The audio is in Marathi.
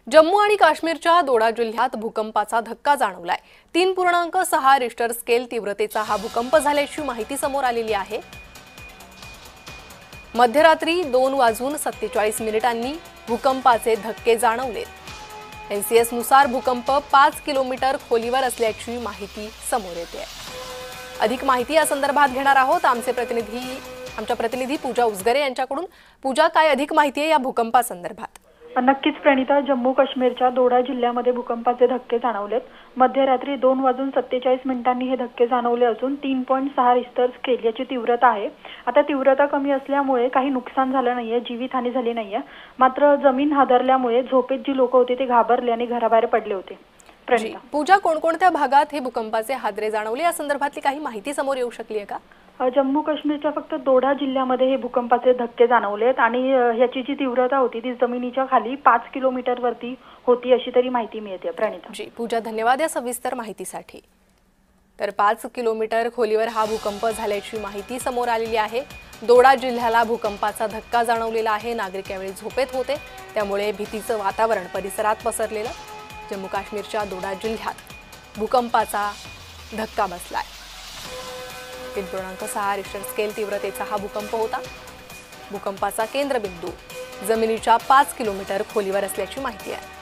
जम्मू आणि काश्मीरच्या दोडा जिल्ह्यात भूकंपाचा धक्का जाणवलाय। 3.6 रिश्टर स्केल तीव्रतेचा हा भूकंप झाल्याची माहिती समोर आलेली आहे। मध्यरात्री 2:47 भूकंपाचे धक्के जाणवलेत। एनसीएस नुसार भूकंप 5 किलोमीटर खोलीवर असल्याची माहिती समोर येते। अधिक माहिती या संदर्भात घेणार आहोत आमच्या प्रतिनिधी पूजा उजगरे यांच्याकडून। पूजा, काय अधिक माहिती आहे या भूकंपासंदर्भात? नक्कीच प्रणिता, जम्मू काश्मीरच्या दोडा जिल्ह्यामध्ये भूकंपाचे धक्के जाणवलेत। मध्यरात्री 2:47 हे धक्के जाणवले असून 3.6 रिश्टर स्केल याची तीव्रता आहे। आता तीव्रता कमी असल्यामुळे काही नुकसान झालं नाहीये, जीवितहानी झाली नाहीये। मात्र जमीन हादरल्यामुळे झोपेत जी लोक होते ते घाबरले आणि घराबाहेर पडले होते। प्रणिता, पूजा, कोणकोणत्या भागात हे भूकंपाचे हादरे जाणवले या संदर्भातली काही माहिती समोर येऊ शकली आहे का? जम्मू काश्मीरच्या फक्त दोडा जिल्ह्यामध्ये हे भूकंपाचे धक्के जाणवलेत आणि ह्याची जी तीव्रता होती ती जमिनीच्या खाली 5 किलोमीटर वरती होती अशी तरी माहिती मिळते। प्रणिता जी, पूजा, धन्यवाद या सविस्तर माहितीसाठी। तर 5 किलोमीटर खोलीवर हा भूकंप झाल्याची माहिती समोर आलेली आहे। दोडा जिल्ह्याला भूकंपाचा धक्का जाणवलेला आहे। नागरिक यावेळी झोपेत होते, त्यामुळे भीतीचं वातावरण परिसरात पसरलेलं। जम्मू काश्मीरच्या दोडा जिल्ह्यात भूकंपाचा धक्का बसलाय। 3.6 रिश्टर स्केल तीव्रतेचा हा भूकंप होता। भूकंपाचा केंद्रबिंदू जमिनीच्या 5 किलोमीटर खोलीवर असल्याची माहिती आहे।